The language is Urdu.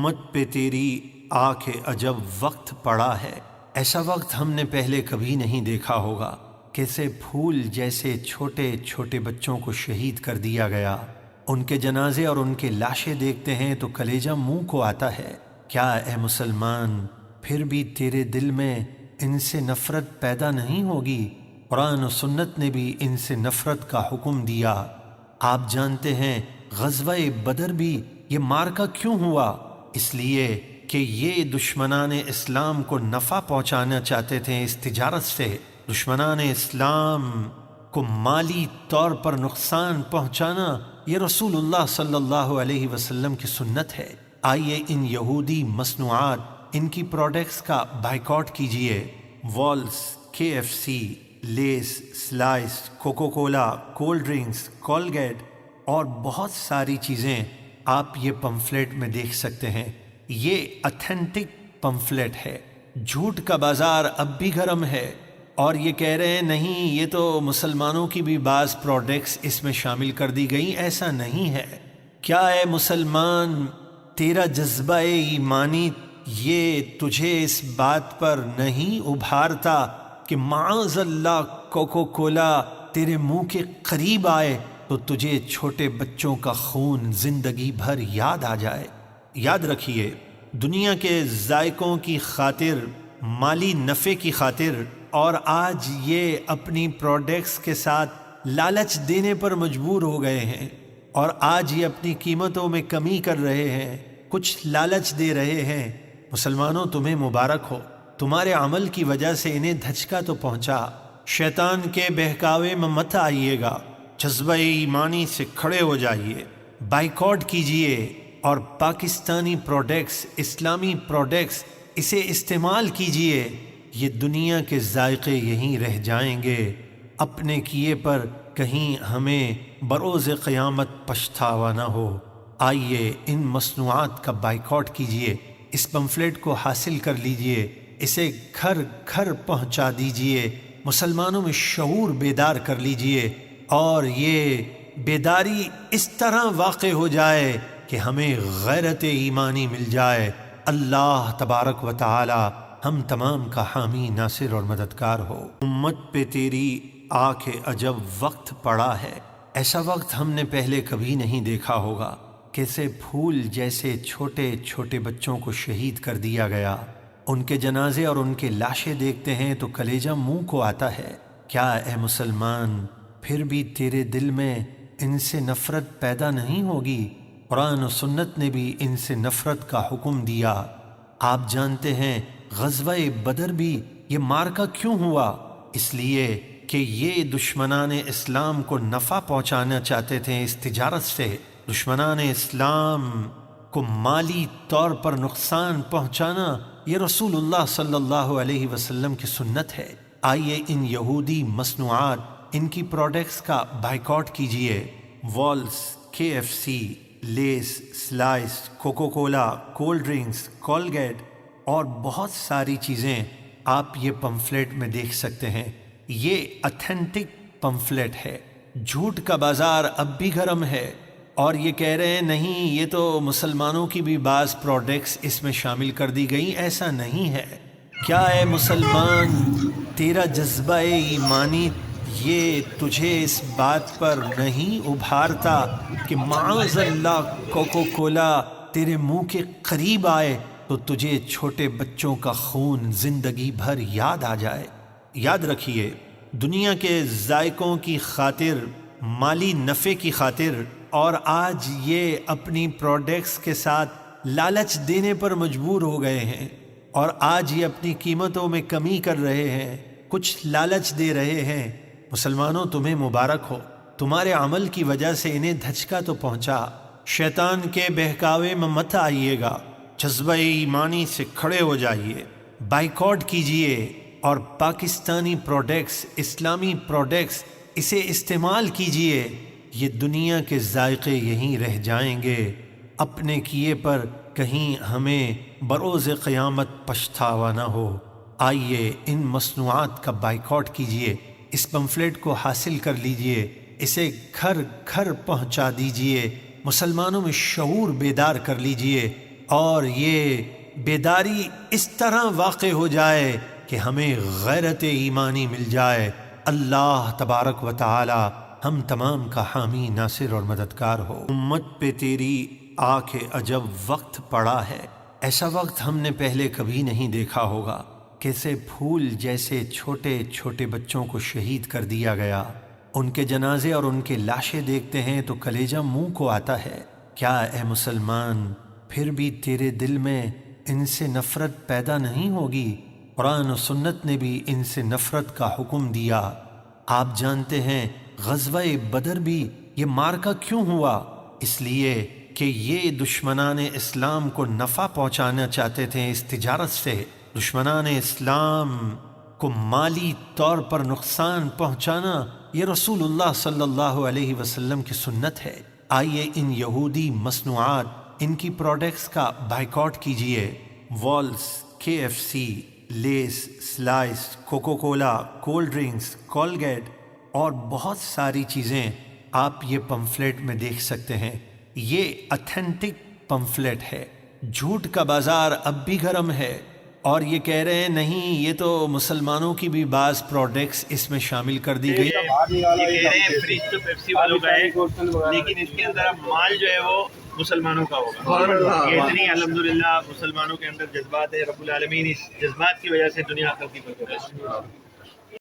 امت پہ تیری آنکھ عجب وقت پڑا ہے، ایسا وقت ہم نے پہلے کبھی نہیں دیکھا ہوگا۔ کیسے پھول جیسے چھوٹے چھوٹے بچوں کو شہید کر دیا گیا، ان کے جنازے اور ان کے لاشیں دیکھتے ہیں تو کلیجہ منہ کو آتا ہے۔ کیا اے مسلمان پھر بھی تیرے دل میں ان سے نفرت پیدا نہیں ہوگی؟ قرآن و سنت نے بھی ان سے نفرت کا حکم دیا۔ آپ جانتے ہیں غزوہ بدر بھی یہ معرکہ کیوں ہوا؟ اس لیے کہ یہ دشمنان اسلام کو نفع پہنچانا چاہتے تھے اس تجارت سے۔ دشمنان اسلام کو مالی طور پر نقصان پہنچانا یہ رسول اللہ صلی اللہ علیہ وسلم کی سنت ہے۔ آئیے ان یہودی مصنوعات، ان کی پروڈکٹس کا بائیکاٹ کیجئے۔ Wall's, KFC، Lay's, Slice, Coca Cola, cold drinks, Colgate اور بہت ساری چیزیں آپ یہ پمفلیٹ میں دیکھ سکتے ہیں۔ یہ اتھینٹک پمفلیٹ ہے۔ جھوٹ کا بازار اب بھی گرم ہے، اور یہ کہہ رہے ہیں نہیں یہ تو مسلمانوں کی بھی بعض پروڈکٹس اس میں شامل کر دی گئی۔ ایسا نہیں ہے۔ کیا اے مسلمان تیرا جذبہ ایمانی یہ تجھے اس بات پر نہیں ابھارتا کہ معاذ اللہ کوکو کولا تیرے منہ کے قریب آئے تو تجھے چھوٹے بچوں کا خون زندگی بھر یاد آ جائے؟ یاد رکھیے، دنیا کے ذائقوں کی خاطر، مالی نفع کی خاطر، اور آج یہ اپنی پروڈکٹس کے ساتھ لالچ دینے پر مجبور ہو گئے ہیں، اور آج یہ اپنی قیمتوں میں کمی کر رہے ہیں، کچھ لالچ دے رہے ہیں۔ مسلمانوں تمہیں مبارک ہو، تمہارے عمل کی وجہ سے انہیں دھچکا تو پہنچا۔ شیطان کے بہکاوے میں مت آئیے گا، جذبہ ایمانی سے کھڑے ہو جائیے، بائیکاٹ کیجئے، اور پاکستانی پروڈکٹس، اسلامی پروڈکٹس اسے استعمال کیجئے۔ یہ دنیا کے ذائقے یہیں رہ جائیں گے، اپنے کیے پر کہیں ہمیں بروز قیامت پچھتاوا نہ ہو۔ آئیے ان مصنوعات کا بائیکاٹ کیجئے، اس پمفلیٹ کو حاصل کر لیجئے، اسے گھر گھر پہنچا دیجئے، مسلمانوں میں شعور بیدار کر لیجئے، اور یہ بیداری اس طرح واقع ہو جائے کہ ہمیں غیرت ایمانی مل جائے۔ اللہ تبارک و تعالی ہم تمام کا حامی، ناصر اور مددگار ہو۔ امت پہ تیری آنکھ عجب وقت پڑا ہے، ایسا وقت ہم نے پہلے کبھی نہیں دیکھا ہوگا۔ کیسے پھول جیسے چھوٹے چھوٹے بچوں کو شہید کر دیا گیا، ان کے جنازے اور ان کے لاشیں دیکھتے ہیں تو کلیجہ منہ کو آتا ہے۔ کیا اے مسلمان پھر بھی تیرے دل میں ان سے نفرت پیدا نہیں ہوگی؟ قرآن و سنت نے بھی ان سے نفرت کا حکم دیا۔ آپ جانتے ہیں غزوہ بدر بھی یہ معرکہ کیوں ہوا؟ اس لیے کہ یہ دشمنان اسلام کو نفع پہنچانا چاہتے تھے اس تجارت سے۔ دشمنان اسلام کو مالی طور پر نقصان پہنچانا یہ رسول اللہ صلی اللہ علیہ وسلم کی سنت ہے۔ آئیے ان یہودی مصنوعات، ان کی پروڈکٹس کا بائیکاٹ کیجئے۔ Wall's, KFC، Lay's, Slice, Coca Cola, cold drinks, Colgate اور بہت ساری چیزیں آپ یہ پمفلیٹ میں دیکھ سکتے ہیں۔ یہ اتھینٹک پمفلیٹ ہے۔ جھوٹ کا بازار اب بھی گرم ہے، اور یہ کہہ رہے ہیں نہیں یہ تو مسلمانوں کی بھی بعض پروڈکٹس اس میں شامل کر دی گئی۔ ایسا نہیں ہے۔ کیا اے مسلمان تیرا جذبہ ایمانی یہ تجھے اس بات پر نہیں ابھارتا کہ معاذ اللہ کوکو کولا تیرے منہ کے قریب آئے تو تجھے چھوٹے بچوں کا خون زندگی بھر یاد آ جائے؟ یاد رکھیے، دنیا کے ذائقوں کی خاطر، مالی نفع کی خاطر، اور آج یہ اپنی پروڈکٹس کے ساتھ لالچ دینے پر مجبور ہو گئے ہیں، اور آج یہ اپنی قیمتوں میں کمی کر رہے ہیں، کچھ لالچ دے رہے ہیں۔ مسلمانوں تمہیں مبارک ہو، تمہارے عمل کی وجہ سے انہیں دھچکا تو پہنچا۔ شیطان کے بہکاوے میں مت آئیے گا، جذبہ ایمانی سے کھڑے ہو جائیے، بائیکاٹ کیجئے، اور پاکستانی پروڈکٹس، اسلامی پروڈکٹس اسے استعمال کیجئے۔ یہ دنیا کے ذائقے یہیں رہ جائیں گے، اپنے کیے پر کہیں ہمیں بروز قیامت پچھتاوا نہ ہو۔ آئیے ان مصنوعات کا بائیکاٹ کیجئے، اس پمفلیٹ کو حاصل کر لیجئے، اسے گھر گھر پہنچا دیجئے، مسلمانوں میں شعور بیدار کر لیجئے، اور یہ بیداری اس طرح واقع ہو جائے کہ ہمیں غیرت ایمانی مل جائے۔ اللہ تبارک و تعالی ہم تمام کا حامی، ناصر اور مددگار ہو۔ امت پہ تیری آ کے عجب وقت پڑا ہے، ایسا وقت ہم نے پہلے کبھی نہیں دیکھا ہوگا۔ کیسے پھول جیسے چھوٹے چھوٹے بچوں کو شہید کر دیا گیا، ان کے جنازے اور ان کے لاشیں دیکھتے ہیں تو کلیجہ منہ کو آتا ہے۔ کیا اے مسلمان پھر بھی تیرے دل میں ان سے نفرت پیدا نہیں ہوگی؟ قرآن و سنت نے بھی ان سے نفرت کا حکم دیا۔ آپ جانتے ہیں غزوہ بدر بھی یہ مارکہ کیوں ہوا؟ اس لیے کہ یہ دشمنان اسلام کو نفع پہنچانا چاہتے تھے اس تجارت سے۔ دشمنان اسلام کو مالی طور پر نقصان پہنچانا یہ رسول اللہ صلی اللہ علیہ وسلم کی سنت ہے۔ آئیے ان یہودی مصنوعات، ان کی پروڈکٹس کا بائیکاٹ کیجئے۔ Wall's, KFC، Lay's, Slice, Coca Cola, cold drinks, Colgate اور بہت ساری چیزیں آپ یہ پمفلیٹ میں دیکھ سکتے ہیں۔ یہ اتھینٹک پمفلیٹ ہے۔ جھوٹ کا بازار اب بھی گرم ہے، اور یہ کہہ رہے ہیں نہیں یہ تو مسلمانوں کی بھی بعض پروڈکٹس اس میں شامل کر دی گئی۔ یہ کہہ رہے ہیں فریج تو پیپسی والوں کا ہے، لیکن اس کے اندر اب مال جو ہے وہ مسلمانوں کا ہوگا۔ یہ اتنی الحمدللہ مسلمانوں کے اندر جذبات ہے، رب العالمین اس جذبات کی وجہ سے دنیا آخرت کی برکت ہے۔